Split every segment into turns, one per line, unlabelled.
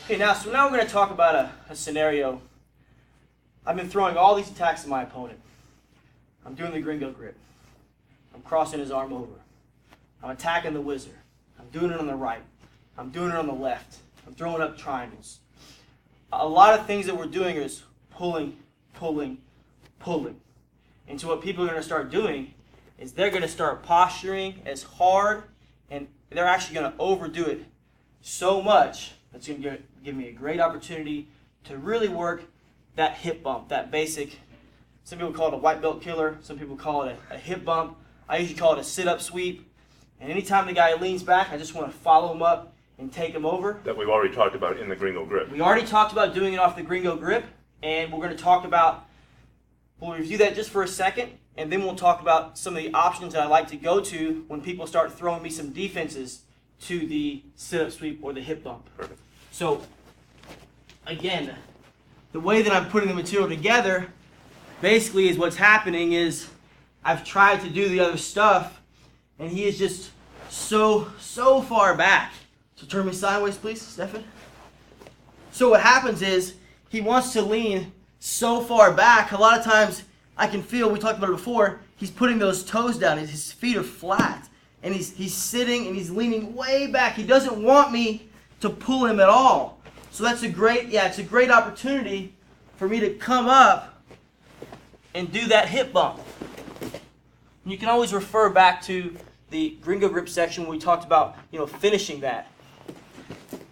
Okay, so now we're going to talk about a scenario. I've been throwing all these attacks at my opponent. I'm doing the gringo grip. I'm crossing his arm over. I'm attacking the wizard. I'm doing it on the right. I'm doing it on the left. I'm throwing up triangles. A lot of things that we're doing is pulling, pulling, pulling. And so what people are going to start doing is they're going to start posturing as hard, and they're actually going to overdo it so much that's going to give me a great opportunity to really work that hip bump, that basic. Some people call it a white belt killer. Some people call it a hip bump. I usually call it a sit-up sweep. And anytime the guy leans back, I just want to follow him up and take him over.
That we've already talked about in the gringo grip.
We already talked about doing it off the gringo grip, and we're going to talk about, we'll review that just for a second, and then we'll talk about some of the options that I like to go to when people start throwing me some defenses to the sit-up sweep or the hip bump.
Perfect.
So, again, the way that I'm putting the material together basically is what's happening is I've tried to do the other stuff, and he is just so far back. So turn me sideways, please, Stefan. So what happens is he wants to lean so far back. A lot of times I can feel, we talked about it before, he's putting those toes down. His feet are flat. And he's sitting and he's leaning way back. He doesn't want me to pull him at all. So that's it's a great opportunity for me to come up and do that hip bump. And you can always refer back to the gringo grip section when we talked about, finishing that.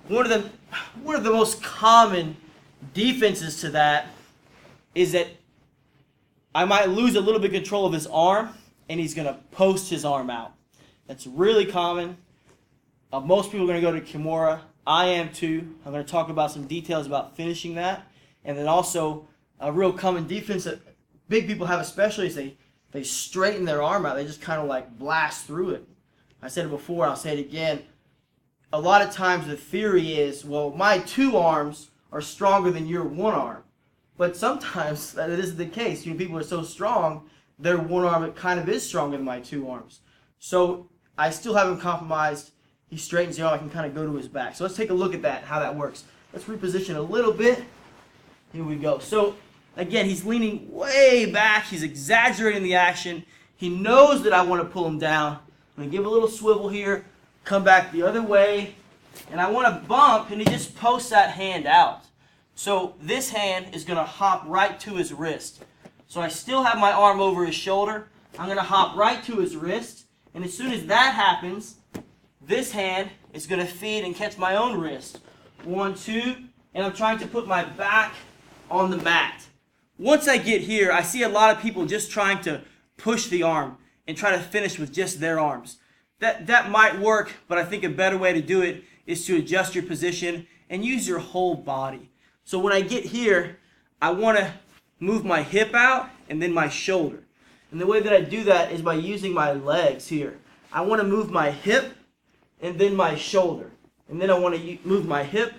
One of the most common defenses to that is that I might lose a little bit of control of his arm and he's going to post his arm out. That's really common. Most people are going to go to Kimura. I am too. I'm going to talk about some details about finishing that. And then also a real common defense that big people have especially is they straighten their arm out. They just kind of like blast through it. I said it before, I'll say it again. A lot of times the theory is, well, my two arms are stronger than your one arm. But sometimes that isn't the case. People are so strong, their one arm kind of is stronger than my two arms. So I still haven't compromised. He straightens the arm, I can kind of go to his back. So let's take a look at that, how that works. Let's reposition a little bit. Here we go. So again, he's leaning way back. He's exaggerating the action. He knows that I want to pull him down. I'm going to give a little swivel here, come back the other way, and I want to bump, and he just posts that hand out. So this hand is going to hop right to his wrist. So I still have my arm over his shoulder. I'm going to hop right to his wrist, and as soon as that happens, this hand is going to feed and catch my own wrist. 1, 2, and I'm trying to put my back on the mat. Once I get here, I see a lot of people just trying to push the arm and try to finish with just their arms. That might work, but I think a better way to do it is to adjust your position and use your whole body. So when I get here, I want to move my hip out and then my shoulder. And the way that I do that is by using my legs here. I want to move my hip and then my shoulder. And then I want to move my hip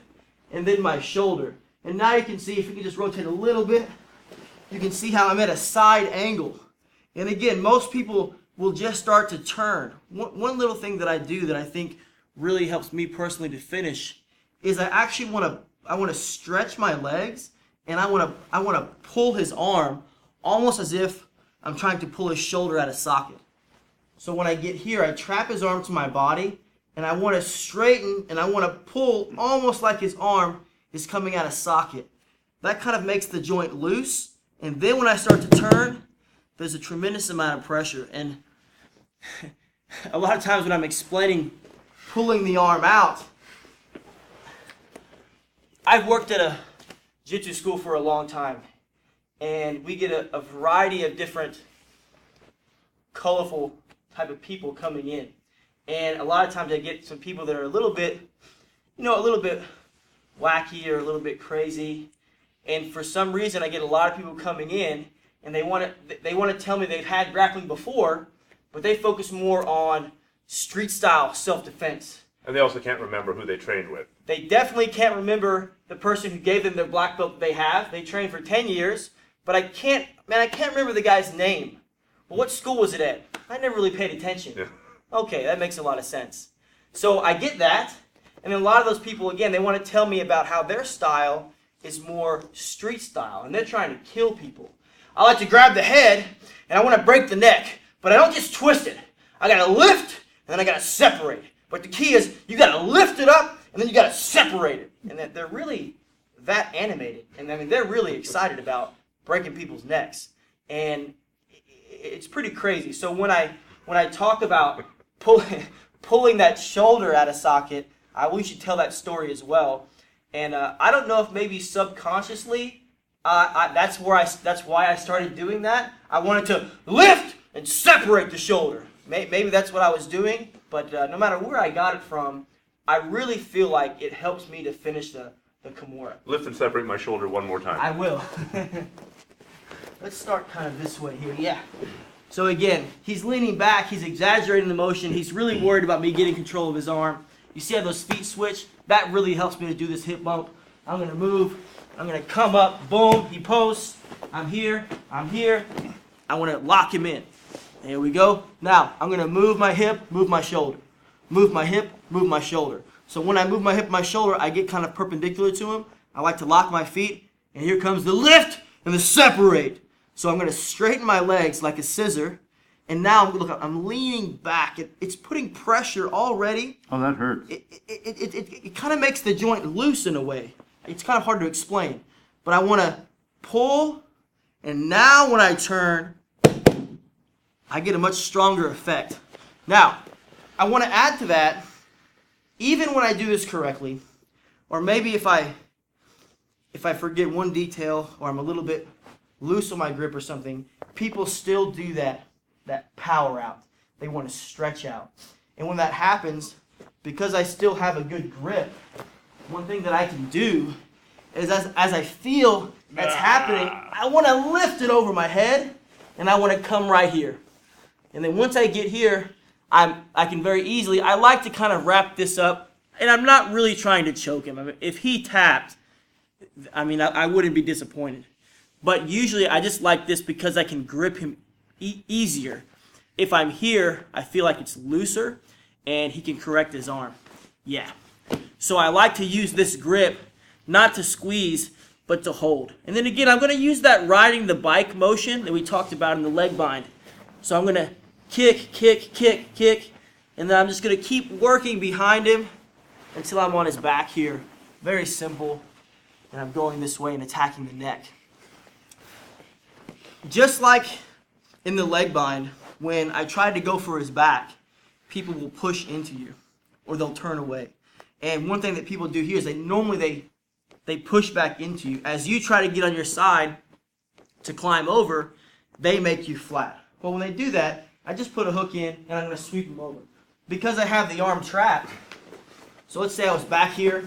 and then my shoulder. And now you can see, if you can just rotate a little bit, you can see how I'm at a side angle. And again, most people will just start to turn. One little thing that I do that I think really helps me personally to finish is I actually want to stretch my legs, and I want to pull his arm almost as if I'm trying to pull his shoulder out of socket. So when I get here, I trap his arm to my body, and I want to straighten, and I want to pull almost like his arm is coming out of socket. That kind of makes the joint loose, and then when I start to turn, there's a tremendous amount of pressure. And a lot of times when I'm explaining pulling the arm out, I've worked at a jiu-jitsu school for a long time, and we get a variety of different colorful type of people coming in. And a lot of times I get some people that are a little bit wacky or a little bit crazy. And for some reason I get a lot of people coming in and they want to tell me they've had grappling before, but they focus more on street style self-defense.
And they also can't remember who they trained with.
They definitely can't remember the person who gave them their black belt that they have. They trained for 10 years, but I can't remember the guy's name. Well, what school was it at? I never really paid attention.
Yeah.
Okay, that makes a lot of sense. So I get that, And a lot of those people, again, they want to tell me about how their style is more street style, and they're trying to kill people. I like to grab the head, and I want to break the neck, but I don't just twist it. I got to lift, and then I got to separate. But the key is you got to lift it up, and then you got to separate it. And that they're really that animated, and I mean they're really excited about breaking people's necks, and it's pretty crazy. So when I talk about pulling that shoulder out of socket, we should tell that story as well. And I don't know if maybe subconsciously that's why I started doing that. I wanted to lift and separate the shoulder. Maybe that's what I was doing, but no matter where I got it from, I really feel like it helps me to finish the Kimura.
Lift and separate my shoulder one more time.
I will. Let's start kind of this way here. Yeah. So again, he's leaning back. He's exaggerating the motion. He's really worried about me getting control of his arm. You see how those feet switch? That really helps me to do this hip bump. I'm going to move. I'm going to come up. Boom. He posts. I'm here. I'm here. I want to lock him in. There we go. Now, I'm going to move my hip, move my shoulder. Move my hip, move my shoulder. So when I move my hip, my shoulder, I get kind of perpendicular to him. I like to lock my feet. And here comes the lift and the separate. So I'm going to straighten my legs like a scissor. And now, look, I'm leaning back. It's putting pressure already.
Oh, that hurts.
It kind of makes the joint loose in a way. It's kind of hard to explain. But I want to pull. And now when I turn, I get a much stronger effect. Now, I want to add to that, even when I do this correctly, or maybe if I forget one detail or I'm a little bit loose on my grip or something, people still do that power out. They want to stretch out. And when that happens, because I still have a good grip, one thing that I can do is as I feel that's happening, I want to lift it over my head and I want to come right here. And then once I get here, I can very easily, I like to kind of wrap this up, and I'm not really trying to choke him. I mean, if he tapped, I wouldn't be disappointed. But usually I just like this because I can grip him easier. If I'm here, I feel like it's looser, and he can correct his arm. Yeah. So I like to use this grip, not to squeeze, but to hold. And then again, I'm going to use that riding the bike motion that we talked about in the leg bind. So I'm going to kick, kick, kick, kick, and then I'm just going to keep working behind him until I'm on his back here. Very simple. And I'm going this way and attacking the neck. Just like in the leg bind, when I try to go for his back, people will push into you or they'll turn away. And one thing that people do here is they push back into you. As you try to get on your side to climb over, they make you flat. Well, when they do that, I just put a hook in and I'm going to sweep them over. Because I have the arm trapped, so let's say I was back here,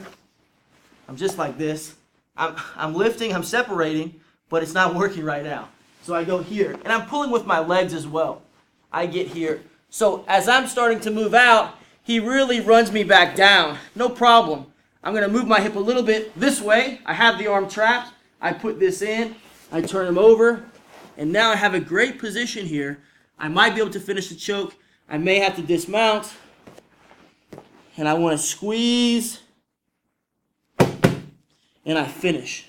I'm just like this. I'm lifting, I'm separating, but it's not working right now. So I go here, and I'm pulling with my legs as well. I get here. So as I'm starting to move out, he really runs me back down. No problem. I'm going to move my hip a little bit this way. I have the arm trapped. I put this in. I turn him over. And now I have a great position here. I might be able to finish the choke. I may have to dismount. And I want to squeeze. And I finish.